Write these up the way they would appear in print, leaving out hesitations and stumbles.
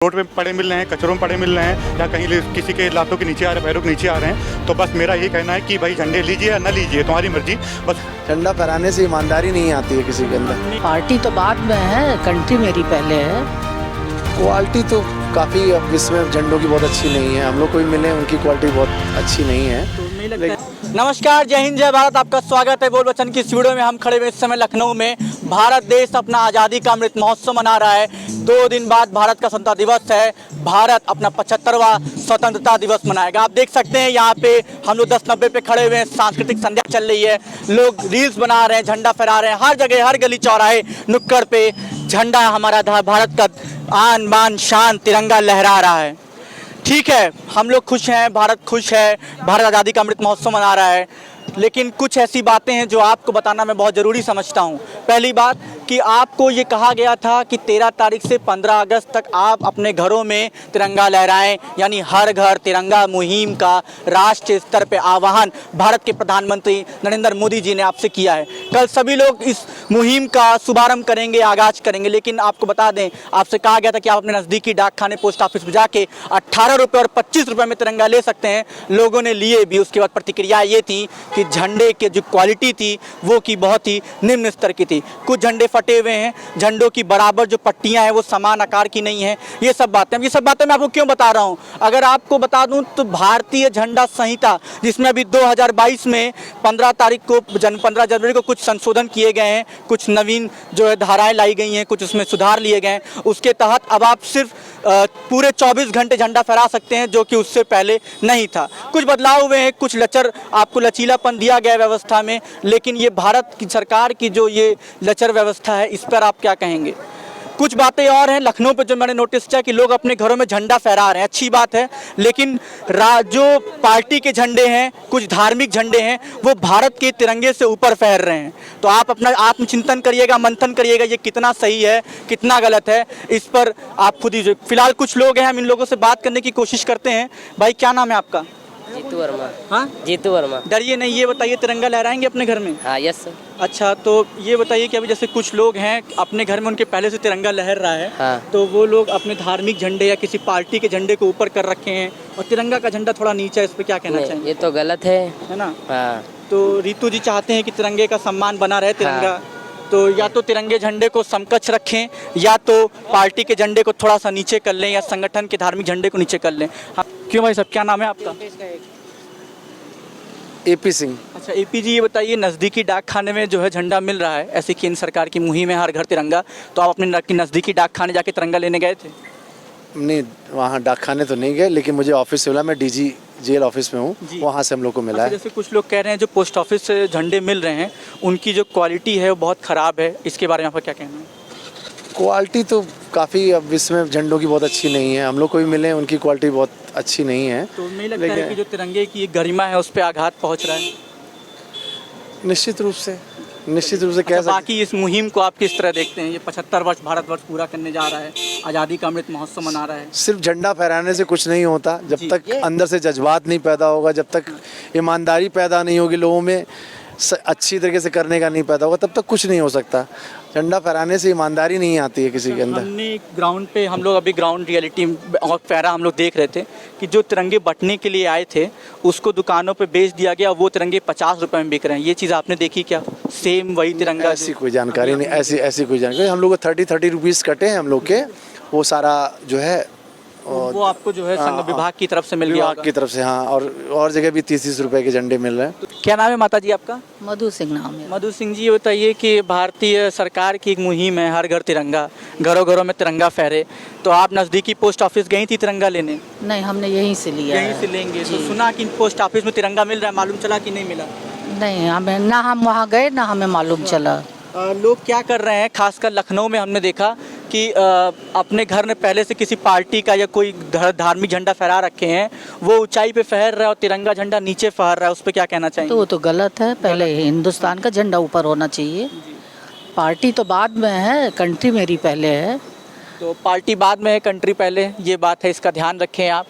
Road पे पड़े मिल रहे हैं, कचरों में पड़े मिल रहे हैं, या कहीं किसी के लातों के नीचे आ रहे हैं, पैरों के नीचे आ रहे हैं। तो बस मेरा यही कहना है कि भाई झंडे लीजिए या ना लीजिए, तुम्हारी मर्जी। बस झंडा फहराने से ईमानदारी नहीं आती है किसी के अंदर। पार्टी तो बाद में है, कंट्री मेरी पहले है। क्वालिटी तो काफ़ी अब इसमें झंडों की बहुत अच्छी नहीं है, हम लोग को भी मिले उनकी क्वालिटी बहुत अच्छी नहीं है। नमस्कार, जय हिंद, जय भारत। आपका स्वागत है बोल वचन की इस वीडियो में। हम खड़े हुए इस समय लखनऊ में। भारत देश अपना आज़ादी का अमृत महोत्सव मना रहा है। 2 दिन बाद भारत का स्वतंत्रता दिवस है। भारत अपना 75वां स्वतंत्रता दिवस मनाएगा। आप देख सकते हैं यहाँ पे हम लोग 10:90 पे खड़े हुए हैं। सांस्कृतिक संध्या चल रही है, लोग रील्स बना रहे हैं, झंडा फहरा रहे हैं। हर जगह, हर गली चौराहे नुक्कड़ पे झंडा हमारा भारत का आन बान शान तिरंगा लहरा रहा है। ठीक है, हम लोग खुश हैं, भारत खुश है, भारत आज़ादी का अमृत महोत्सव मना रहा है। लेकिन कुछ ऐसी बातें हैं जो आपको बताना मैं बहुत ज़रूरी समझता हूं। पहली बात कि आपको ये कहा गया था कि 13 तारीख से 15 अगस्त तक आप अपने घरों में तिरंगा लहराएं, यानी हर घर तिरंगा मुहिम का राष्ट्रीय स्तर पे आह्वान भारत के प्रधानमंत्री नरेंद्र मोदी जी ने आपसे किया है। कल सभी लोग इस मुहिम का शुभारंभ करेंगे, आगाज करेंगे। लेकिन आपको बता दें, आपसे कहा गया था कि आप अपने नज़दीकी डाक खाने पोस्ट ऑफिस में जाके 18 रुपये और 25 रुपये में तिरंगा ले सकते हैं। लोगों ने लिए भी। उसके बाद प्रतिक्रिया ये थी कि झंडे की जो क्वालिटी थी वो की बहुत ही निम्न स्तर की थी। कुछ झंडे फटे हुए हैं, झंडों की बराबर जो पट्टियां हैं वो समान आकार की नहीं है। ये सब बातें मैं आपको क्यों बता रहा हूं? अगर आपको बता दूं तो भारतीय झंडा संहिता, जिसमें अभी 2022 में 15 तारीख को 15 जनवरी को कुछ संशोधन किए गए हैं, कुछ नवीन जो है धाराएं लाई गई हैं, कुछ उसमें सुधार लिए गए हैं। उसके तहत अब आप सिर्फ पूरे 24 घंटे झंडा फहरा सकते हैं, जो कि उससे पहले नहीं था। कुछ बदलाव हुए हैं, कुछ आपको लचीलापन दिया गया व्यवस्था में। लेकिन ये भारत की सरकार की जो ये लचर व्यवस्था है, इस पर आप क्या कहेंगे? कुछ बातें और हैं लखनऊ पे जो मैंने नोटिस किया कि लोग अपने घरों में झंडा फहरा रहे हैं, अच्छी बात है। लेकिन जो पार्टी के झंडे हैं, कुछ धार्मिक झंडे हैं, वो भारत के तिरंगे से ऊपर फहर रहे हैं। तो आप अपना आत्मचिंतन करिएगा, मंथन करिएगा, ये कितना सही है, कितना गलत है, इस पर आप खुद ही। फिलहाल कुछ लोग हैं, हम इन लोगों से बात करने की कोशिश करते हैं। भाई, क्या नाम है आपका? जीतू वर्मा। हाँ, जीतू वर्मा। डरिए नहीं। ये बताइए, तिरंगा लहराएंगे अपने घर में? हाँ, यस सर। अच्छा, तो ये बताइए कि अभी जैसे कुछ लोग हैं अपने घर में, उनके पहले से तिरंगा लहर रहा है। हाँ। तो वो लोग अपने धार्मिक झंडे या किसी पार्टी के झंडे को ऊपर कर रखे हैं और तिरंगा का झंडा थोड़ा नीचे है, इस पर क्या कहना चाहिए? ये तो गलत है ना? हाँ। तो रितु जी चाहते हैं कि तिरंगे का सम्मान बना रहे, तिरंगा। हाँ। तो या तो तिरंगे झंडे को समकक्ष रखें, या तो पार्टी के झंडे को थोड़ा सा नीचे कर लें, या संगठन के धार्मिक झंडे को नीचे कर लें। हाँ, क्यों भाई साहब, क्या नाम है आपका? AP सिंह। अच्छा, AP जी, ये बताइए, नज़दीकी डाक खाने में जो है झंडा मिल रहा है, ऐसी केंद्र सरकार की मुहिम है हर घर तिरंगा, तो आप अपने नज़दीकी डाक खाने जाके तिरंगा लेने गए थे? नहीं, वहाँ डाक खाने तो नहीं गए, लेकिन मुझे ऑफिस से मिला। मैं DG जेल ऑफिस में हूँ, वहाँ से हम लोग को मिला है। जैसे कुछ लोग कह रहे हैं जो पोस्ट ऑफिस से झंडे मिल रहे हैं, उनकी जो क्वालिटी है वो बहुत ख़राब है, इसके बारे में आपका क्या कहना है? क्वालिटी तो काफ़ी अब इसमें झंडों की बहुत अच्छी नहीं है, हम लोग को भी मिले उनकी क्वालिटी बहुत अच्छी नहीं है। तो नहीं लगता है कि जो तिरंगे की गरिमा है उस पर आघात पहुँच रहा है? निश्चित रूप से कह सकते। बाकी इस मुहिम को आप किस तरह देखते हैं? ये 75 वर्ष भारतवर्ष पूरा करने जा रहा है, आज़ादी का अमृत महोत्सव मना रहा है। सिर्फ झंडा फहराने से कुछ नहीं होता, जब तक अंदर से जज्बात नहीं पैदा होगा, जब तक ईमानदारी पैदा नहीं होगी लोगों में, अच्छी तरीके से करने का नहीं पैदा होगा, तब तक कुछ नहीं हो सकता। झंडा फहराने से ईमानदारी नहीं आती है किसी के अंदर। हमने ग्राउंड पे, हम लोग अभी ग्राउंड रियलिटी और फहरा हम लोग देख रहे थे कि जो तिरंगे बंटने के लिए आए थे उसको दुकानों पे बेच दिया गया, वो तिरंगे 50 रुपए में बिक रहे हैं। ये चीज़ आपने देखी क्या? सेम वही तिरंगा? ऐसी कोई जानकारी नहीं, ऐसी कोई जानकारी। हम लोग को 30 रुपीज़ कटे हैं हम लोग के, वो सारा जो है वो आपको जो है संघ विभाग की तरफ से मिल गया विभाग की तरफ से। हाँ, और जगह भी 30 रुपए के झंडे मिल रहे हैं। क्या नाम है माता जी आपका? मधु सिंह नाम है। मधु सिंह जी, ये बताइए कि भारतीय सरकार की एक मुहिम है हर घर तिरंगा, घरों घरों में तिरंगा फहरे, तो आप नज़दीकी पोस्ट ऑफिस गई थी तिरंगा लेने? नहीं, हमने यहीं से लिया। यहीं से लेंगे? तो सुना कि पोस्ट ऑफिस में तिरंगा मिल रहा है, मालूम चला कि नहीं मिला? नहीं, हमें ना, हम वहाँ गए ना हमें मालूम चला। लोग क्या कर रहे हैं, खासकर लखनऊ में हमने देखा कि अपने घर में पहले से किसी पार्टी का या कोई धार्मिक झंडा फहरा रखे हैं, वो ऊंचाई पे फहर रहा है और तिरंगा झंडा नीचे फहर रहा है, उस पर क्या कहना चाहिए? तो वो तो गलत है। पहले हिंदुस्तान का झंडा ऊपर होना चाहिए। पार्टी तो बाद में है, कंट्री मेरी पहले है। तो पार्टी बाद में है, कंट्री पहले, ये बात है, इसका ध्यान रखें आप।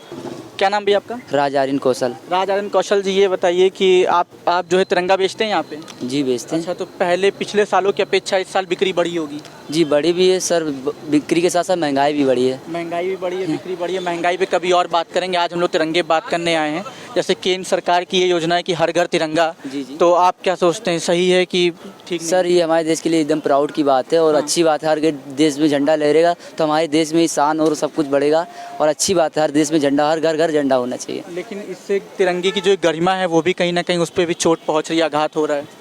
क्या नाम भी आपका? राजारिन कौशल। राजाराम कौशल जी, ये बताइए कि आप जो है तिरंगा बेचते हैं यहाँ पे? जी बेचते हैं। अच्छा, तो पहले पिछले सालों की अपेक्षा इस साल बिक्री बढ़ी होगी? जी बढ़ी भी है सर, बिक्री के साथ साथ महंगाई भी बढ़ी है। महंगाई भी बढ़ी है, बिक्री बढ़ी है। महंगाई पे कभी और बात करेंगे, आज हम लोग तिरंगे बात करने आए हैं। जैसे केंद्र सरकार की ये योजना है कि हर घर तिरंगा, जी जी। तो आप क्या सोचते हैं, सही है कि ठीक? सर ये हमारे देश के लिए एकदम प्राउड की बात है और अच्छी बात है। हर देश में झंडा लहरेगा तो हमारे देश में शान और सब कुछ बढ़ेगा और अच्छी बात है। हर देश में झंडा, हर घर घर झंडा होना चाहिए। लेकिन इससे तिरंगे की जो गरिमा है वो भी कहीं ना कहीं उस पर भी चोट पहुंच रही है, आघात हो रहा है।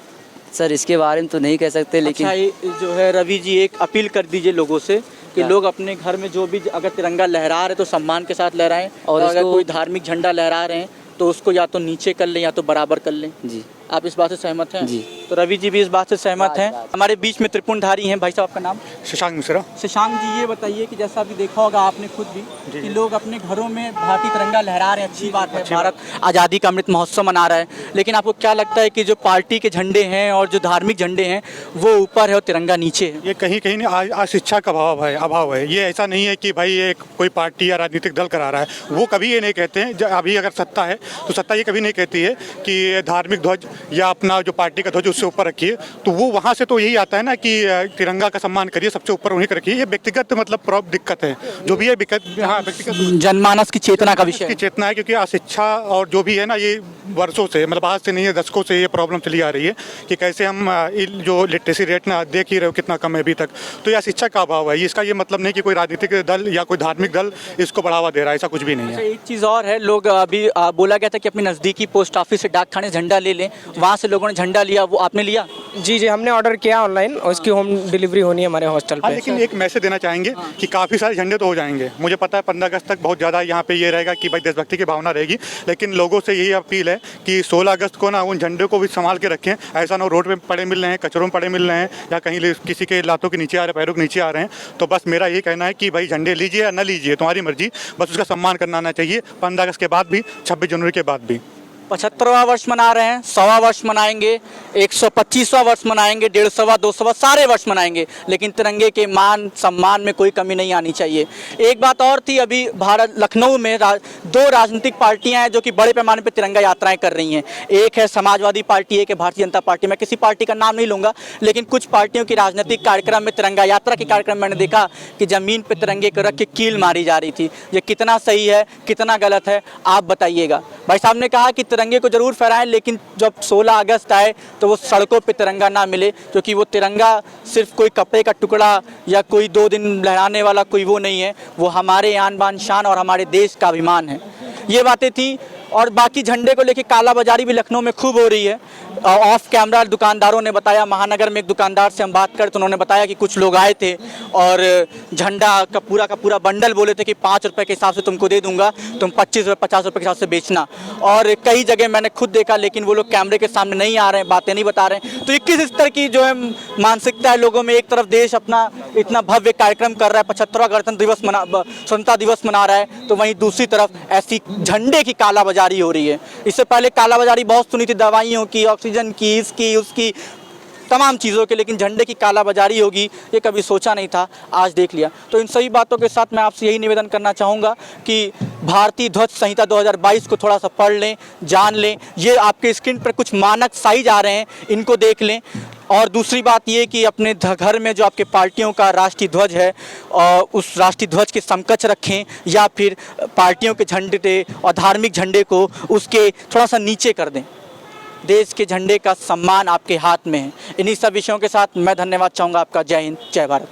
सर इसके बारे में तो नहीं कह सकते, लेकिन अच्छा, ये जो है रवि जी, एक अपील कर दीजिए लोगों से कि लोग अपने घर में जो भी अगर तिरंगा लहरा रहे तो सम्मान के साथ लहराएं, और अगर कोई धार्मिक झंडा लहरा रहे हैं तो उसको या तो नीचे कर लें या तो बराबर कर लें। जी, आप इस बात से सहमत हैं? जी। तो रवि जी भी इस बात से सहमत हैं। हमारे बीच में त्रिपुंडधारी हैं। भाई साहब, आपका नाम? शशांक मिश्रा। शशांक जी, ये बताइए कि जैसा अभी देखा होगा आपने खुद भी कि लोग अपने घरों में भारतीय तिरंगा लहरा रहे हैं, अच्छी बात है, भारत आज़ादी का अमृत महोत्सव मना रहा है। लेकिन आपको क्या लगता है कि जो पार्टी के झंडे हैं और जो धार्मिक झंडे हैं वो ऊपर है और तिरंगा नीचे है? ये कहीं कहीं ना अशिक्षा का अभाव है। ये ऐसा नहीं है कि भाई ये कोई पार्टी या राजनीतिक दल करा रहा है। वो कभी ये नहीं कहते हैं, अभी अगर सत्ता है तो सत्ता ये कभी नहीं कहती है कि धार्मिक ध्वज या अपना जो पार्टी का ध्वज उससे ऊपर रखिए। तो वो वहाँ से तो यही आता है ना कि तिरंगा का सम्मान करिए, सबसे ऊपर उन्हीं को रखिए। ये व्यक्तिगत मतलब दिक्कत है, जो भी है हाँ व्यक्तिगत जनमानस की चेतना का विषय की चेतना है। क्योंकि अशिक्षा और जो भी है ना, ये वर्षों से, मतलब आज से नहीं है, दशकों से ये प्रॉब्लम चली आ रही है कि कैसे हम जो लिटरेसी रेट ना देख ही रहे हो कितना कम है अभी तक। तो ये शिक्षा का अभाव है। इसका ये मतलब नहीं कि कोई राजनीतिक दल या कोई धार्मिक दल इसको बढ़ावा दे रहा है, ऐसा कुछ भी नहीं है। एक चीज़ और है, लोग अभी बोला गया था कि अपनी नज़दीकी पोस्ट ऑफिस से डाक खाने झंडा ले लें, वहाँ से लोगों ने झंडा लिया, वो आपने लिया? जी जी, हमने ऑर्डर किया ऑनलाइन और उसकी होम डिलीवरी होनी है हमारे हॉस्टल पे। लेकिन एक मैसेज देना चाहेंगे कि काफ़ी सारे झंडे तो हो जाएंगे। मुझे पता है 15 अगस्त तक बहुत ज़्यादा यहाँ पे ये रहेगा कि भाई देशभक्ति की भावना रहेगी, लेकिन लोगों से यही अपील है कि 16 अगस्त को ना उन झंडे को भी संभाल के रखें। ऐसा ना रोड पे पड़े मिल रहे हैं, कचरों में पड़े मिल रहे हैं, या कहीं किसी के लातों के नीचे आ रहे हैं, पैरों के नीचे आ रहे हैं। तो बस मेरा यही कहना है कि भाई झंडे लीजिए या न लीजिए, तुम्हारी मर्जी, बस उसका सम्मान करना आना चाहिए। 15 अगस्त के बाद भी, 26 जनवरी के बाद भी। 75वां वर्ष मना रहे हैं, 100वां वर्ष मनाएंगे, 125वां वर्ष मनाएंगे, 150वां, 200वां, सारे वर्ष मनाएंगे, लेकिन तिरंगे के मान सम्मान में कोई कमी नहीं आनी चाहिए। एक बात और थी, अभी भारत लखनऊ में दो राजनीतिक पार्टियां हैं जो कि बड़े पैमाने पर तिरंगा यात्राएं कर रही हैं। एक है समाजवादी पार्टी, एक है भारतीय जनता पार्टी। मैं किसी पार्टी का नाम नहीं लूँगा, लेकिन कुछ पार्टियों की राजनीतिक कार्यक्रम में तिरंगा यात्रा के कार्यक्रम मैंने देखा कि ज़मीन पर तिरंगे को रख के कील मारी जा रही थी। ये कितना सही है, कितना गलत है, आप बताइएगा। भाई साहब ने कहा कि तिरंगे को जरूर फहराएं, लेकिन जब 16 अगस्त आए तो वो सड़कों पे तिरंगा ना मिले, क्योंकि वो तिरंगा सिर्फ कोई कपड़े का टुकड़ा या कोई 2 दिन लहराने वाला कोई वो नहीं है, वो हमारे आन बान शान और हमारे देश का अभिमान है। ये बातें थी। और बाकी झंडे को लेके कालाबाजारी भी लखनऊ में खूब हो रही है। ऑफ कैमरा दुकानदारों ने बताया, महानगर में एक दुकानदार से हम बात करें तो उन्होंने बताया कि कुछ लोग आए थे और झंडा का पूरा बंडल बोले थे कि 5 रुपये के हिसाब से तुमको दे दूंगा, तुम 25 रुपये 50 रुपये के हिसाब से बेचना। और कई जगह मैंने खुद देखा, लेकिन वो लोग कैमरे के सामने नहीं आ रहे हैं, बातें नहीं बता रहे हैं। तो 21 इस तरह की जो है मानसिकता है लोगों में। एक तरफ देश अपना इतना भव्य कार्यक्रम कर रहा है, 75वां गणतंत्र दिवस स्वतंत्रता दिवस मना रहा है, तो वहीं दूसरी तरफ ऐसी झंडे की कालाबाजारी हो रही है। इससे पहले कालाबाजारी बहुत सुनी थी, दवाइयों की, ऑक्सीजन की, इसकी उसकी, तमाम चीज़ों के, लेकिन झंडे की कालाबाजारी होगी ये कभी सोचा नहीं था, आज देख लिया। तो इन सभी बातों के साथ मैं आपसे यही निवेदन करना चाहूँगा कि भारतीय ध्वज संहिता 2022 को थोड़ा सा पढ़ लें, जान लें। ये आपके स्क्रीन पर कुछ मानक साइज आ रहे हैं, इनको देख लें। और दूसरी बात ये कि अपने घर में जो आपके पार्टियों का राष्ट्रीय ध्वज है उस राष्ट्रीय ध्वज के समकक्ष रखें, या फिर पार्टियों के झंडे और धार्मिक झंडे को उसके थोड़ा सा नीचे कर दें। देश के झंडे का सम्मान आपके हाथ में है। इन्हीं सब विषयों के साथ मैं धन्यवाद चाहूँगा आपका। जय हिंद, जय भारत।